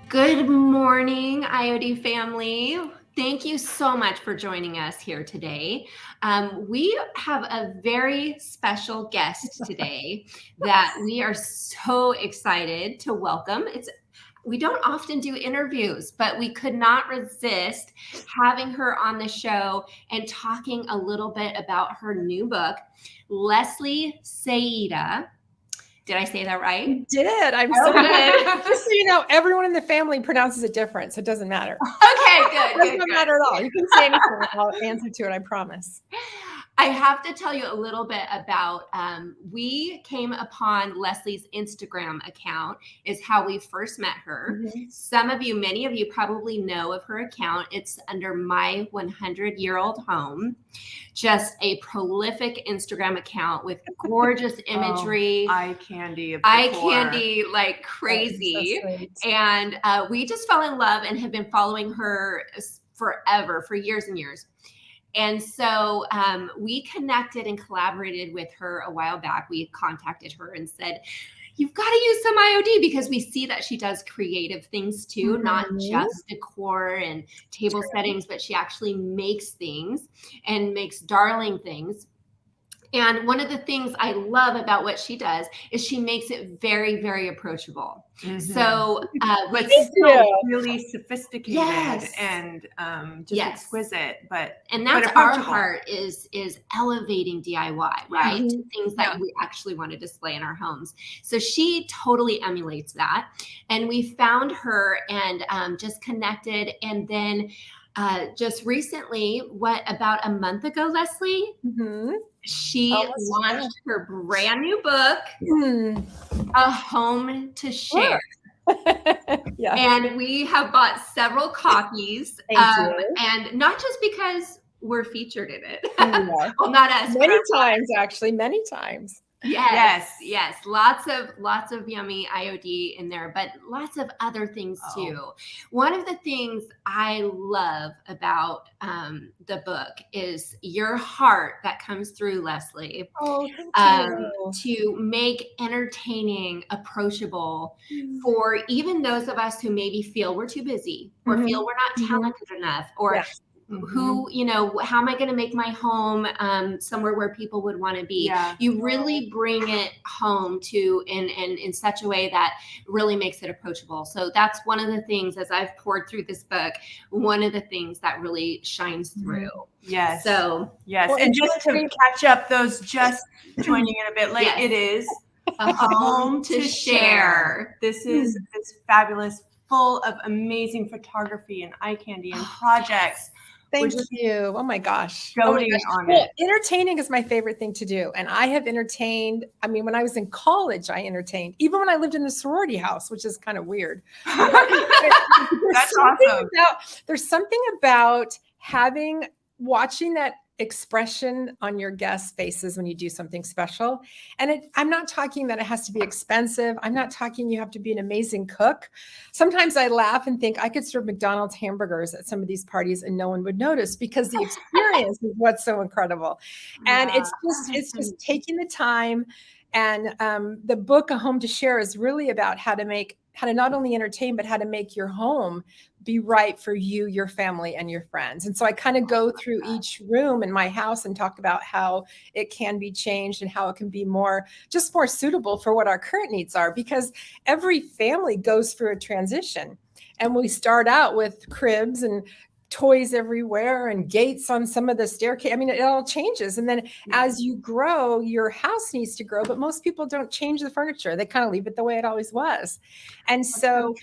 Good morning, IOD family. Thank you so much for joining us here today. We have a very special guest today that we are so excited to welcome. We don't often do interviews, but we could not resist having her on the show and talking a little bit about her new book, Leslie Saida. Did I say that right? You did. I'm so good. Just so you know, everyone in the family pronounces it different, so it doesn't matter. Okay, good. It doesn't matter at all. You can say anything. I'll answer to it, I promise. I have to tell you a little bit about, we came upon Leslie's Instagram account is how we first met her. Mm-hmm. Many of you probably know of her account. It's under My 100-Year-Old Home. Just a prolific Instagram account with gorgeous imagery. Eye candy like crazy. So and we just fell in love and have been following her forever, for years and years. And so we connected and collaborated with her a while back. We contacted her and said, you've got to use some IOD because we see that she does creative things too, mm-hmm. not just decor and table settings, but she actually makes things and makes darling things. And one of the things I love about what she does is she makes it very, very approachable. Mm-hmm. So but still really sophisticated and just exquisite. And that's our heart is elevating DIY, right? Mm-hmm. Things that we actually want to display in our homes. So she totally emulates that. And we found her and just connected. And then just recently, about a month ago, Leslie? Mm-hmm. She launched her brand new book, A Home to Share. Yes. And we have bought several copies. And not just because we're featured in it. Well, not us. Many times, actually, many times. Yes. Lots of yummy IOD in there, but lots of other things too. One of the things I love about the book is your heart that comes through, Leslie, to make entertaining approachable for even those of us who maybe feel we're too busy or feel we're not talented enough or who, how am I going to make my home somewhere where people would want to be? Yeah. You really bring it home to in such a way that really makes it approachable. So that's one of the things, as I've poured through this book, one of the things that really shines through. Yes. So yes. And just to catch up those just joining in a bit late, it is A Home to Share. This is fabulous, full of amazing photography and eye candy and projects. Thank you. Oh my gosh. Entertaining is my favorite thing to do. And I have entertained. I mean, when I was in college, I entertained. Even when I lived in the sorority house, which is kind of weird. That's awesome. There's something about watching that expression on your guests' faces when you do something special. And I'm not talking that it has to be expensive. I'm not talking you have to be an amazing cook. Sometimes I laugh and think I could serve McDonald's hamburgers at some of these parties and no one would notice because the experience is what's so incredible. And it's just taking the time. And the book, A Home to Share, is really about how to not only entertain, but how to make your home be right for you, your family, and your friends. And so I kind of go through each room in my house and talk about how it can be changed and how it can be more suitable for what our current needs are, because every family goes through a transition. And we start out with cribs and toys everywhere and gates on some of the staircase. I mean, it all changes. And then as you grow, your house needs to grow, but most people don't change the furniture. They kind of leave it the way it always was. And so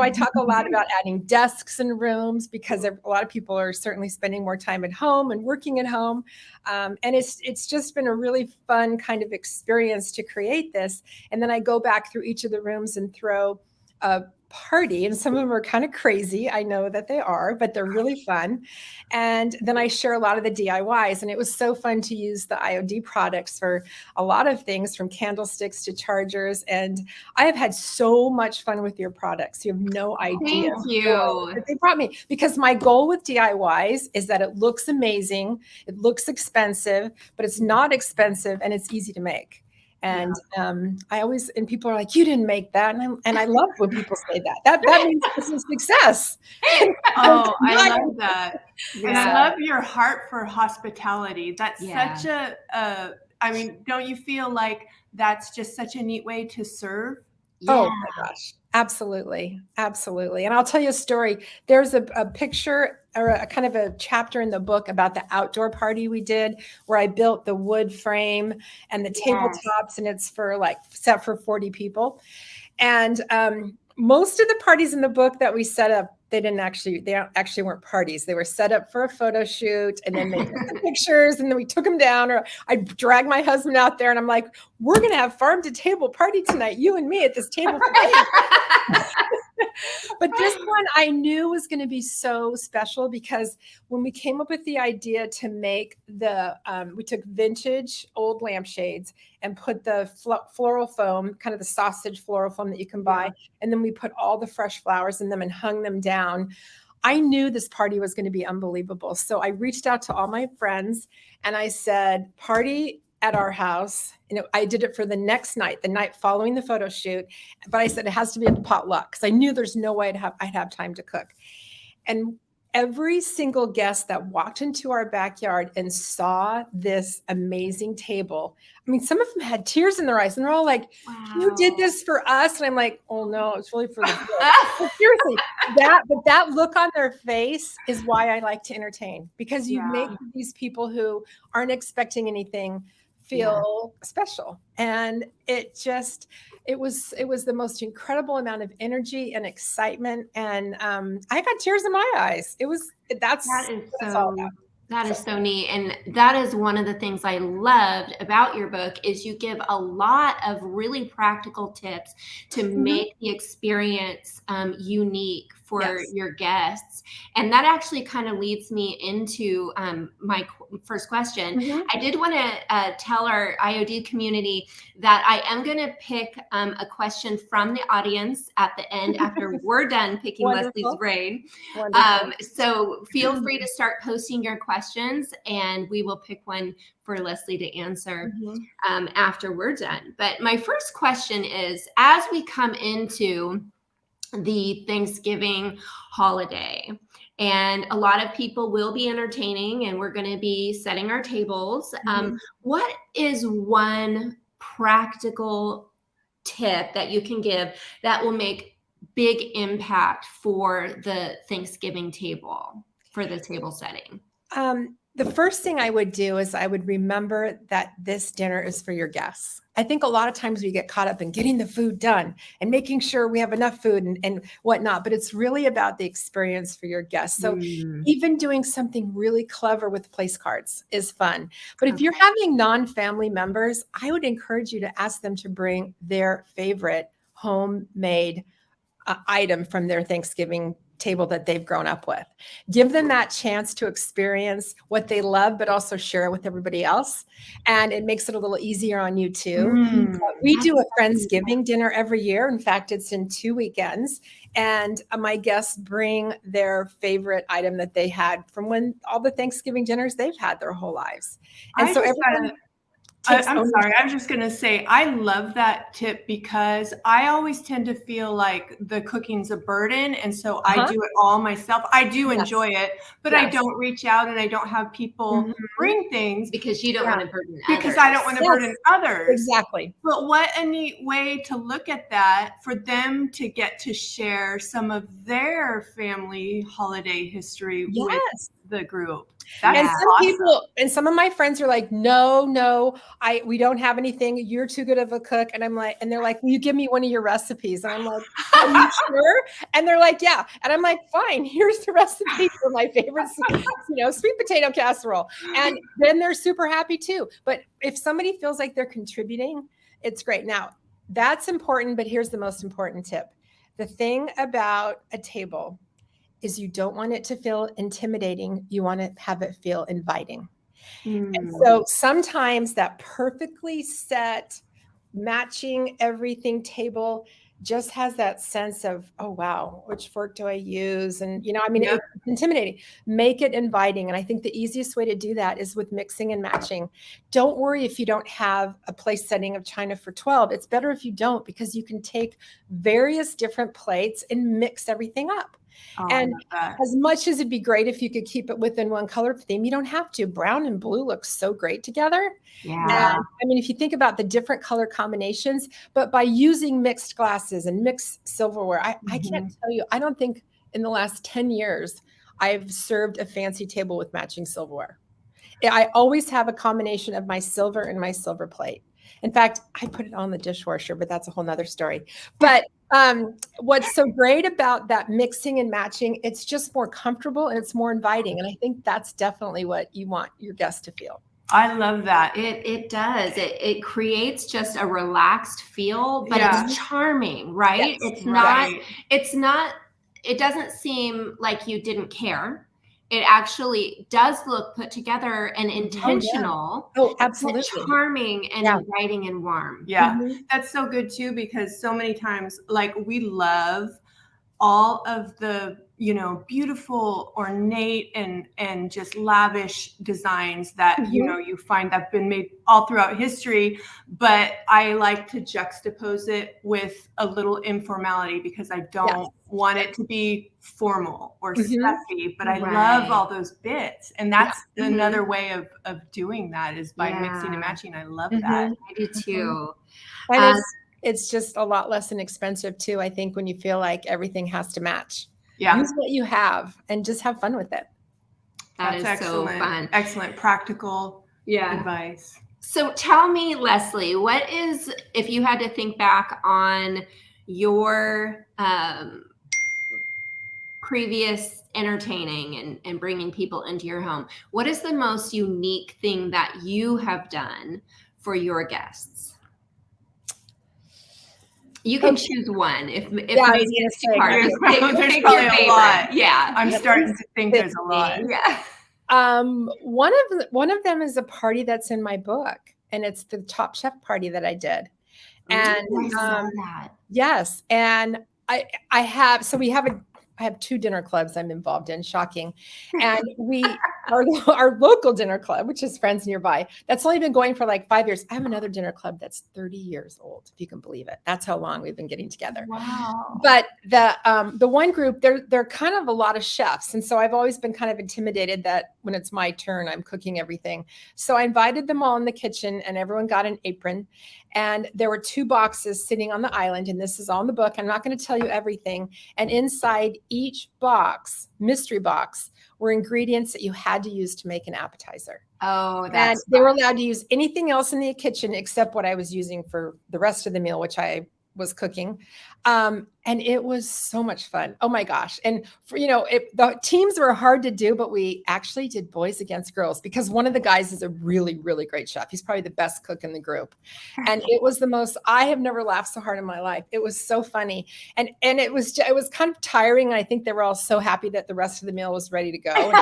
I talk a lot about adding desks in rooms because a lot of people are certainly spending more time at home and working at home. And it's just been a really fun kind of experience to create this. And then I go back through each of the rooms and throw a party, and some of them are kind of crazy. I know that they are, but they're really fun. And then I share a lot of the DIYs, and it was so fun to use the IOD products for a lot of things, from candlesticks to chargers. And I have had so much fun with your products. You have no idea. Thank you. They brought me, because my goal with DIYs is that it looks amazing, it looks expensive, but it's not expensive and it's easy to make. And I always, and people are like, you didn't make that. And I love when people say that. That means it's a success. Oh, I love that. And I So, love your heart for hospitality. That's Yeah. such I mean, don't you feel like that's just such a neat way to serve? oh Yeah. my gosh. Absolutely. Absolutely. And I'll tell you a story. There's a picture or a kind of a chapter in the book about the outdoor party we did where I built the wood frame and the tabletops, and it's for like set for 40 people. And most of the parties in the book that we set up, they actually weren't parties. They were set up for a photo shoot, and then they took the pictures, and then we took them down. Or I dragged my husband out there, and I'm like, "We're gonna have farm to table party tonight, you and me at this table." But this one I knew was going to be so special because when we came up with the idea to make we took vintage old lampshades and put the floral foam, kind of the sausage floral foam that you can buy, and then we put all the fresh flowers in them and hung them down. I knew this party was going to be unbelievable. So I reached out to all my friends and I said, party at our house. I did it for the next night, the night following the photo shoot. But I said it has to be at the potluck because I knew there's no way I'd have time to cook. And every single guest that walked into our backyard and saw this amazing table, I mean, some of them had tears in their eyes and they're all like, you did this for us. And I'm like, oh no, it's really for the kids. Seriously, that look on their face is why I like to entertain, because you make these people who aren't expecting anything feel special. And it was the most incredible amount of energy and excitement. And I got tears in my eyes. That's all about. That is so neat. And that is one of the things I loved about your book is you give a lot of really practical tips to make the experience unique for your guests. And that actually kind of leads me into my first question. I did want to tell our IOD community that I am going to pick a question from the audience at the end after we're done picking Leslie's brain. So feel free to start posting your questions and we will pick one for Leslie to answer after we're done. But my first question is, as we come into the Thanksgiving holiday, and a lot of people will be entertaining and we're going to be setting our tables. What is one practical tip that you can give that will make big impact for the Thanksgiving table, for the table setting? The first thing I would do is I would remember that this dinner is for your guests. I think a lot of times we get caught up in getting the food done and making sure we have enough food and whatnot, but it's really about the experience for your guests. So even doing something really clever with place cards is fun. But if you're having non-family members, I would encourage you to ask them to bring their favorite homemade item from their Thanksgiving table that they've grown up with. Give them that chance to experience what they love, but also share it with everybody else. And it makes it a little easier on you too. We do a Friendsgiving dinner every year. In fact, it's in 2 weekends. And my guests bring their favorite item that they had from when all the Thanksgiving dinners they've had their whole lives. And so everyone I'm sorry. I was just going to say, I love that tip because I always tend to feel like the cooking's a burden. And so I do it all myself. I do enjoy it, but I don't reach out and I don't have people bring things. Because you don't want to burden others. Because I don't want to burden others. Exactly. But what a neat way to look at that for them to get to share some of their family holiday history with the group. And some people, and some of my friends are like, no, we don't have anything. You're too good of a cook. And I'm like, and they're like, will you give me one of your recipes? And I'm like, are you sure? And they're like, yeah. And I'm like, fine, here's the recipe for my favorite, sweet potato casserole. And then they're super happy too. But if somebody feels like they're contributing, it's great. Now that's important, but here's the most important tip. The thing about a table is you don't want it to feel intimidating. You want to have it feel inviting. And so sometimes that perfectly set, matching everything table just has that sense of, oh, wow, which fork do I use? And, Yep. it's intimidating. Make it inviting. And I think the easiest way to do that is with mixing and matching. Don't worry if you don't have a place setting of china for 12. It's better if you don't, because you can take various different plates and mix everything up. Oh, I And love that. as much as it'd be great if you could keep it within one color theme, you don't have to. Brown and blue look so great together. Yeah. And I mean, if you think about the different color combinations, but by using mixed glasses and mixed silverware, I can't tell you, I don't think in the last 10 years, I've served a fancy table with matching silverware. I always have a combination of my silver and my silver plate. In fact, I put it on the dishwasher, but that's a whole nother story. But what's so great about that mixing and matching, it's just more comfortable and it's more inviting. And I think that's definitely what you want your guests to feel. I love that. It does. It creates just a relaxed feel, but Yeah. it's charming, right? Yes. It's not, it doesn't seem like you didn't care. It actually does look put together and intentional. Oh, but absolutely. charming and Yeah. inviting and warm. Yeah, that's so good too, because so many times, like, we love all of the, beautiful, ornate and just lavish designs that, you find that have been made all throughout history. But I like to juxtapose it with a little informality, because I don't want it to be formal or stuffy, but I love all those bits. And that's another way of doing that, is by mixing and matching. I love that. I do too. And it's just a lot less inexpensive too, I think, when you feel like everything has to match. Yeah. Use what you have and just have fun with it. That's excellent. So fun. Excellent practical advice. So tell me, Leslie, what is, if you had to think back on your previous entertaining and bringing people into your home, what is the most unique thing that you have done for your guests? You can choose one. If maybe it's too hard, there's probably a lot. Yeah, I'm starting to think there's a lot. Yeah. One of them is a party that's in my book, and it's the Top Chef party that I did. And I saw that. Yes, and I have two dinner clubs I'm involved in. Shocking. And our local dinner club, which is Friends Nearby, that's only been going for like 5 years. I have another dinner club that's 30 years old, if you can believe it. That's how long we've been getting together. Wow. But the one group, they're kind of a lot of chefs. And so I've always been kind of intimidated that when it's my turn, I'm cooking everything. So I invited them all in the kitchen, and everyone got an apron. And there were 2 boxes sitting on the island, and this is all in the book. I'm not going to tell you everything. And inside each box, mystery box, were ingredients that you had to use to make an appetizer. Oh, and they were allowed to use anything else in the kitchen except what I was using for the rest of the meal, which I was cooking. And it was so much fun. Oh my gosh. And the teams were hard to do, but we actually did boys against girls, because one of the guys is a really, really great chef. He's probably the best cook in the group. And it was I have never laughed so hard in my life. It was so funny. And it was kind of tiring. I think they were all so happy that the rest of the meal was ready to go.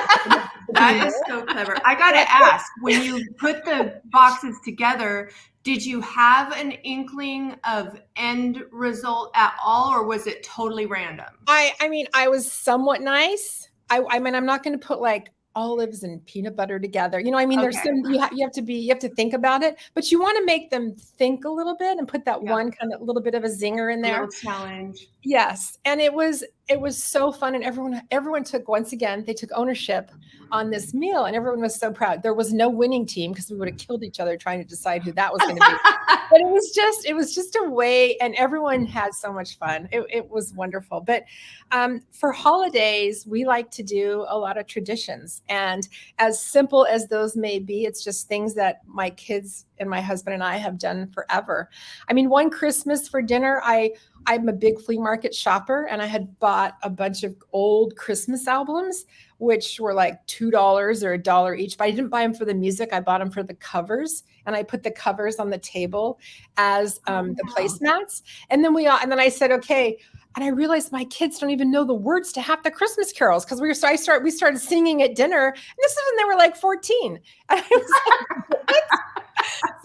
That is so clever. I got to ask, when you put the boxes together, did you have an inkling of end result at all, or was it totally random? I mean, I was somewhat nice. I mean, I'm not going to put like olives and peanut butter together. There's some, you have to think about it, but you want to make them think a little bit and put that one kind of little bit of a zinger in there. A little challenge. Yes. And it was so fun. And everyone they took ownership on this meal, and everyone was so proud. There was no winning team, because we would have killed each other trying to decide who that was going to be. But it was just a way, and everyone had so much fun. It was wonderful. But for holidays, we like to do a lot of traditions, and as simple as those may be, it's just things that my kids and my husband and I have done forever. I mean, one Christmas for dinner, I'm a big flea market shopper, and I had bought a bunch of old Christmas albums, which were like $2 or $1 each, but I didn't buy them for the music. I bought them for the covers, and I put the covers on the table as the placemats. And then I said, okay. And I realized my kids don't even know the words to half the Christmas carols, because we started singing at dinner. And this is when they were like 14. And I was like, what?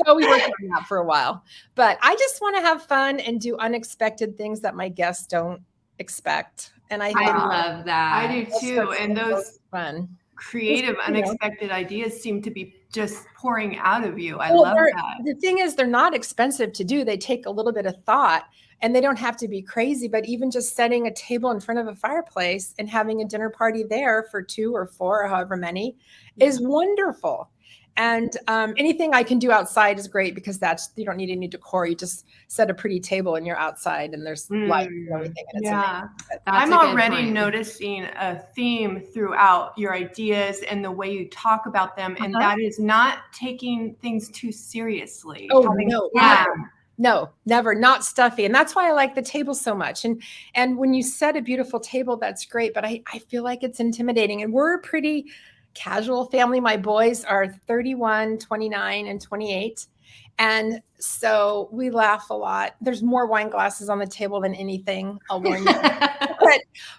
So we worked on that for a while. But I just want to have fun and do unexpected things that my guests don't expect. And I think love that. I do too. And those fun. creative, unexpected ideas seem to be just pouring out of you. I Well, love that. the thing is, they're not expensive to do. They take a little bit of thought, and they don't have to be crazy. But even just setting a table in front of a fireplace and having a dinner party there for 2 or 4 or however many is wonderful. And anything I can do outside is great, because you don't need any decor. You just set a pretty table and you're outside, and there's light and everything. And it's amazing. I'm already noticing a theme throughout your ideas and the way you talk about them. And that is not taking things too seriously. Oh, no. No, never, not stuffy. And that's why I like the table so much. And when you set a beautiful table, that's great. But I feel like it's intimidating. And we're a pretty casual family. My boys are 31, 29, and 28. And so we laugh a lot. There's more wine glasses on the table than anything, I'll warn you.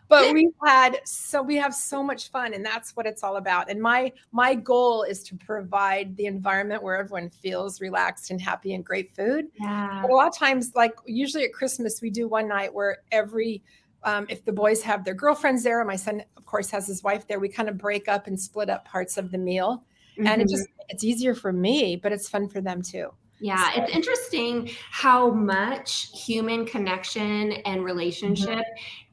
but we have so much fun, and that's what it's all about. And my goal is to provide the environment where everyone feels relaxed and happy and great food. But a lot of times, like usually at Christmas, we do one night where if the boys have their girlfriends there, and my son, of course, has his wife there, we kind of break up and split up parts of the meal. And it's easier for me, but it's fun for them too. Yeah, it's interesting how much human connection and relationship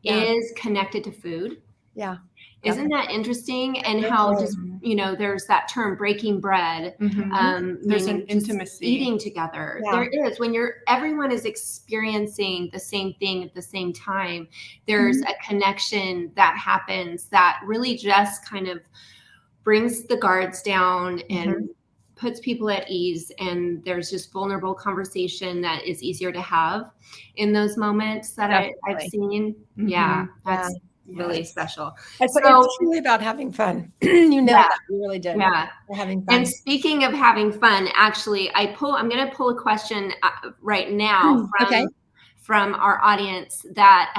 is connected to food. Yeah. Isn't that interesting? And how just, there's that term breaking bread. There's an intimacy. Eating together. Yeah. There is. When everyone is experiencing the same thing at the same time, there's a connection that happens that really just kind of brings the guards down and puts people at ease, and there's just vulnerable conversation that is easier to have in those moments that I've seen. Yeah, that's really special. It's really about having fun. That we really did. Yeah, we're having fun. And speaking of having fun, actually, I'm going to pull a question right now from our audience that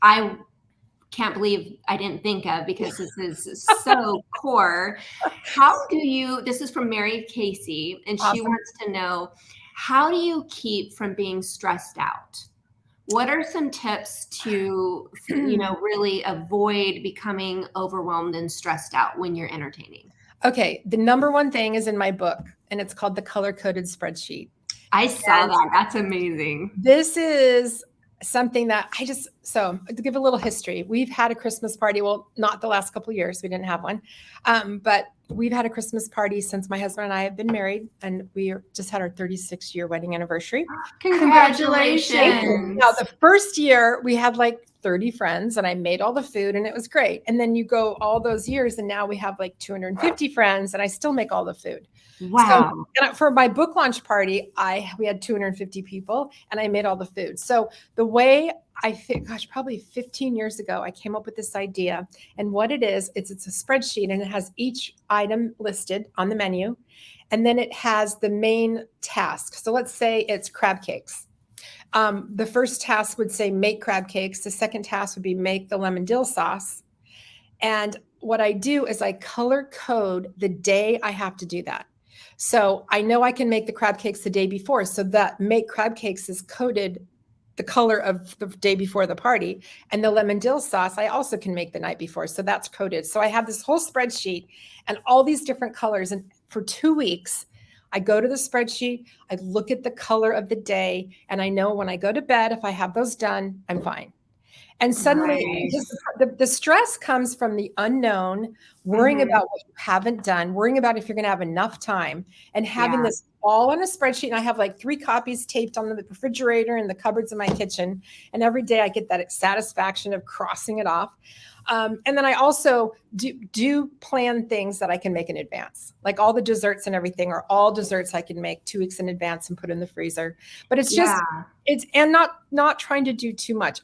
I can't believe I didn't think of, because this is so core. This is from Mary Casey, and she wants to know, how do you keep from being stressed out? What are some tips to, really avoid becoming overwhelmed and stressed out when you're entertaining? Okay. The number one thing is in my book, and it's called the color-coded spreadsheet. I saw that. That's amazing. This is something that so to give a little history, we've had a Christmas party. Well, not the last couple of years, we didn't have one. But we've had a Christmas party since my husband and I have been married, and we just had our 36-year wedding anniversary. Congratulations. Now, the first year we had like 30 friends, and I made all the food, and it was great. And then you go all those years, and now we have like 250 friends, and I still make all the food. Wow. So, for my book launch party, we had 250 people, and I made all the food. So the way I think, probably 15 years ago, I came up with this idea. And what it is, it's a spreadsheet, and it has each item listed on the menu. And then it has the main task. So let's say it's crab cakes. The first task would say make crab cakes. The second task would be make the lemon dill sauce. And what I do is I color code the day I have to do that. So I know I can make the crab cakes the day before. So that make crab cakes is coded the color of the day before the party. And the lemon dill sauce, I also can make the night before. So that's coded. So I have this whole spreadsheet and all these different colors. And for 2 weeks, I go to the spreadsheet, I look at the color of the day, and I know when I go to bed, if I have those done, I'm fine. And suddenly the stress comes from the unknown, worrying about what you haven't done, worrying about if you're going to have enough time, and having this all on a spreadsheet. And I have like 3 copies taped on the refrigerator and the cupboards in my kitchen. And every day I get that satisfaction of crossing it off. And then I also do plan things that I can make in advance. Like all the desserts and everything are all desserts I can make 2 weeks in advance and put in the freezer. But it's just, and not trying to do too much.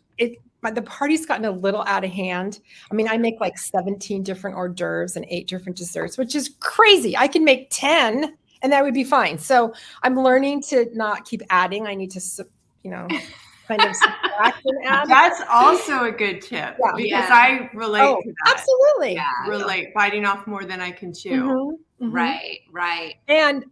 The party's gotten a little out of hand. I mean, I make like 17 different hors d'oeuvres and 8 different desserts, which is crazy. I can make 10 and that would be fine. So I'm learning to not keep adding. I need to, kind of subtract and add. That's also a good tip because I relate to that. Absolutely. Relate, biting off more than I can chew. Right. And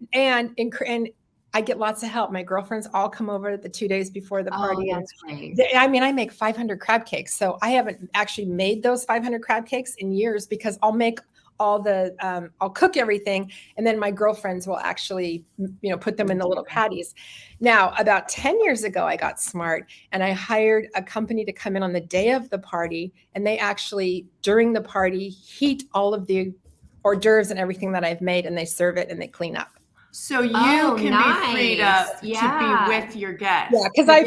I get lots of help. My girlfriends all come over the 2 days before the Oh, party. And that's great. I mean, I make 500 crab cakes. So I haven't actually made those 500 crab cakes in years because I'll make all the, I'll cook everything. And then my girlfriends will actually, put them in the little patties. Now, about 10 years ago, I got smart and I hired a company to come in on the day of the party. And they actually, during the party, heat all of the hors d'oeuvres and everything that I've made, and they serve it and they clean up. So you can be freed up to Yeah. be with your guests. Yeah, because I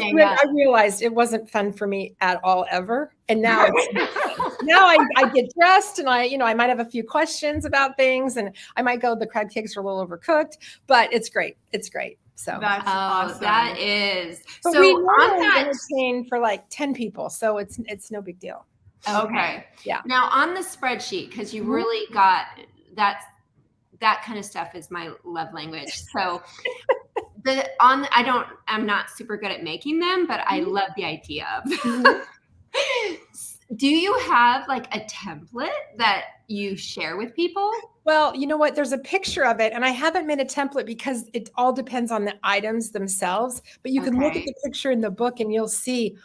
realized it wasn't fun for me at all ever, and now now I get dressed and I might have a few questions about things, and I might go, the crab cakes are a little overcooked, but it's great. It's great. So that's awesome. That is. But so we on that, entertain for like 10 people, so it's no big deal. Okay. Yeah. Now on the spreadsheet, because you really got that kind of stuff is my love language. So I'm not super good at making them, but I love the idea of them. Do you have like a template that you share with people? Well, you know what? There's a picture of it, and I haven't made a template because it all depends on the items themselves. But you can look at the picture in the book and you'll see,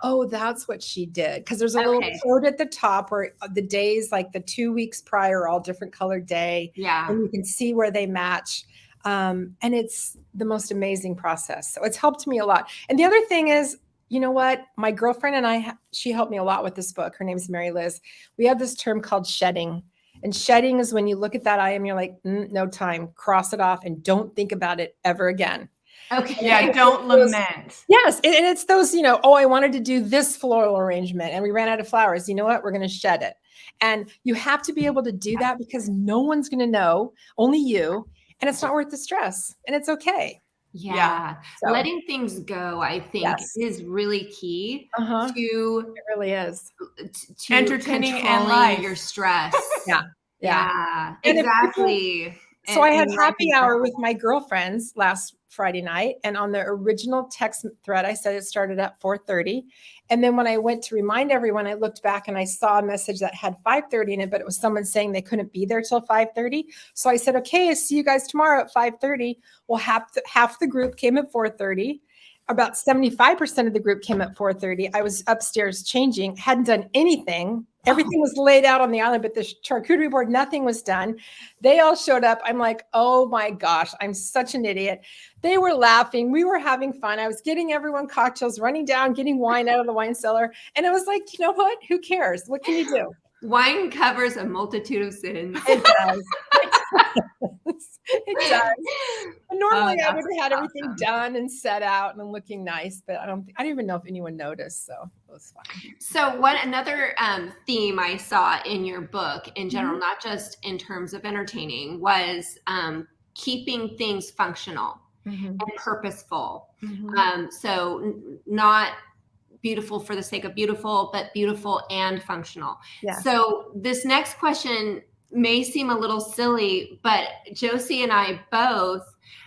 oh, that's what she did. Because there's a little quote at the top where the days, like the 2 weeks prior, are all different colored day. Yeah. And you can see where they match. And it's the most amazing process. So it's helped me a lot. And the other thing is, you know what? My girlfriend and she helped me a lot with this book. Her name's Mary Liz. We have this term called shedding. And shedding is when you look at that item, you're like, no time, cross it off and don't think about it ever again. Okay. Yeah, don't lament. Yes. And it's those, I wanted to do this floral arrangement and we ran out of flowers. You know what? We're going to shed it. And you have to be able to do that because no one's going to know, only you. And it's not worth the stress. And it's okay. Yeah. So, letting things go, I think, is really key to it really is. To entertaining and life. Your stress. Yeah. Exactly. So I had happy hour with my girlfriends last Friday night. And on the original text thread, I said it started at 4:30. And then when I went to remind everyone, I looked back and I saw a message that had 5:30 in it, but it was someone saying they couldn't be there till 5:30. So I said, okay, I'll see you guys tomorrow at 5:30. Well, half the group came at 4:30. About 75% of the group came at 4:30. I was upstairs changing, hadn't done anything. Everything was laid out on the island, but the charcuterie board, nothing was done. They all showed up. I'm like, oh my gosh, I'm such an idiot. They were laughing. We were having fun. I was getting everyone cocktails, running down, getting wine out of the wine cellar. And I was like, you know what? Who cares? What can you do? Wine covers a multitude of sins. It does. It does. And normally I would have had everything done and set out and looking nice, but I don't even know if anyone noticed. So it was fine. So another theme I saw in your book in general, not just in terms of entertaining, was keeping things functional and purposeful. So not beautiful for the sake of beautiful, but beautiful and functional. Yeah. So this next question may seem a little silly, but Josie and I both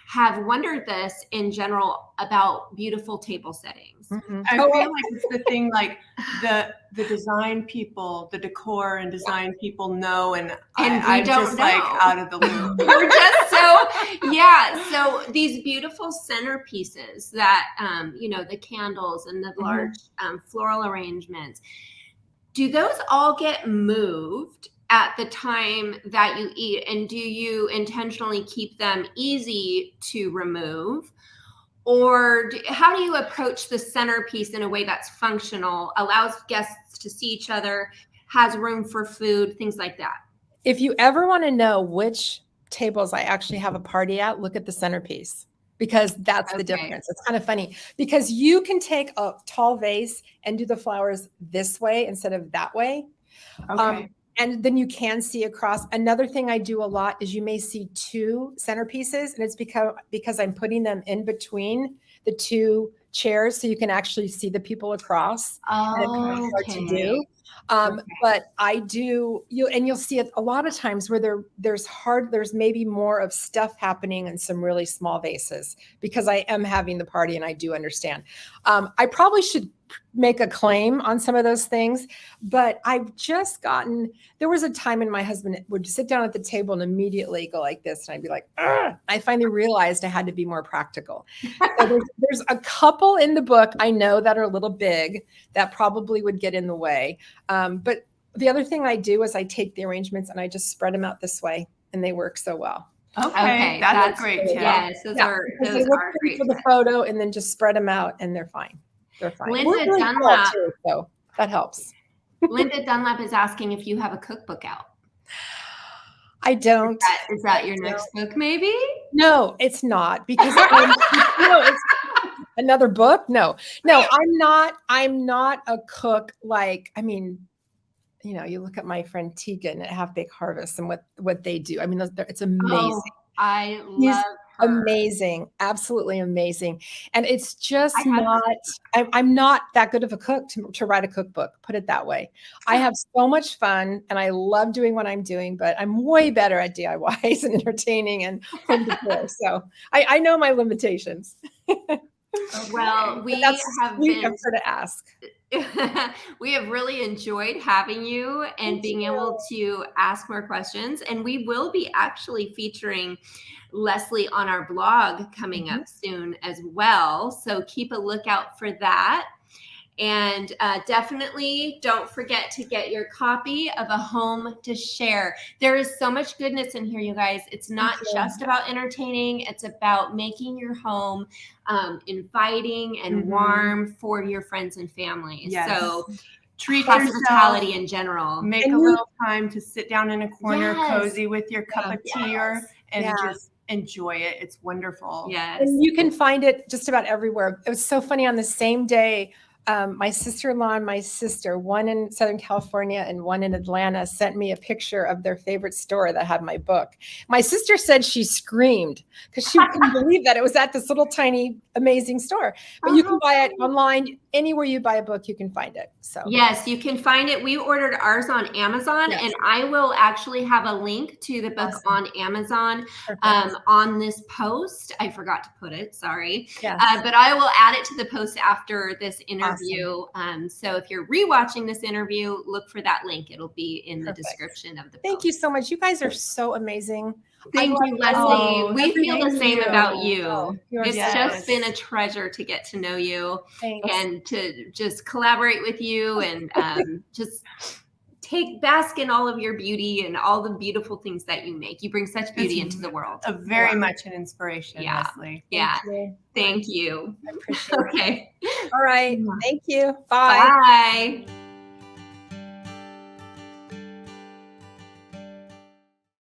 have wondered this in general about beautiful table settings. I feel like it's the thing, like the design people, the decor and design people know, and I'm just like out of the loop. We're just so these beautiful centerpieces that the candles and the large floral arrangements, do those all get moved at the time that you eat? And do you intentionally keep them easy to remove? Or how do you approach the centerpiece in a way that's functional, allows guests to see each other, has room for food, things like that? If you ever want to know which tables I actually have a party at, look at the centerpiece, because that's the difference. It's kind of funny because you can take a tall vase and do the flowers this way instead of that way. And then you can see across. Another thing I do a lot is you may see two centerpieces, and it's because I'm putting them in between the two chairs so you can actually see the people across. And it's hard to do. But I do, you'll see it a lot of times where there's maybe more of stuff happening in some really small vases, because I am having the party and I do understand. I probably should make a claim on some of those things, but I've just there was a time when my husband would sit down at the table and immediately go like this. And I'd be like, ugh. I finally realized I had to be more practical. So there's a couple in the book I know that are a little big that probably would get in the way. But the other thing I do is I take the arrangements and I just spread them out this way, and they work so well. Okay, that's a great tip. Yes, those are great for the photo, and then just spread them out, and they're fine. They're fine. Linda Dunlap, too, so that helps. Linda Dunlap is asking if you have a cookbook out. I don't. Is that your next book, maybe? No, it's not, because it's another book. No, I'm not a cook. Like, I mean, you look at my friend Tegan at Half Baked Harvest and what they do. I mean, it's amazing. Oh, I love her. Amazing, absolutely amazing. And it's just I'm not that good of a cook to write a cookbook, put it that way. I have so much fun and I love doing what I'm doing, but I'm way better at DIYs and entertaining and home decor. So I know my limitations. Well, we have been to ask. We have really enjoyed having you and being able to ask more questions. And we will be actually featuring Leslie on our blog coming up soon as well. So keep a lookout for that. And definitely don't forget to get your copy of A Home to Share. There is so much goodness in here, you guys. It's not just about entertaining. It's about making your home inviting and warm for your friends and family. Yes. So treat hospitality yourself, in general. Make a little time to sit down in a corner, cozy with your cup of tea and just enjoy it. It's wonderful. Yes. And you can find it just about everywhere. It was so funny, on the same day, my sister-in-law and my sister, one in Southern California and one in Atlanta, sent me a picture of their favorite store that had my book. My sister said she screamed because she couldn't believe that it was at this little tiny amazing store. But you can buy it online. Anywhere you buy a book, you can find it. So yes, you can find it. We ordered ours on Amazon, and I will actually have a link to the book on Amazon on this post. I forgot to put it, sorry. But I will add it to the post after this interview. So if you're rewatching this interview, look for that link. It'll be in the description of the post. Thank you so much. You guys are so amazing. Thank you, Leslie. We feel the same about you. It's just been a treasure to get to know you and to just collaborate with you and just bask in all of your beauty and all the beautiful things that you make. You bring such beauty into the world. Very much an inspiration, Leslie. Thank you. I appreciate it. Okay. All right. Thank you. Bye. Bye.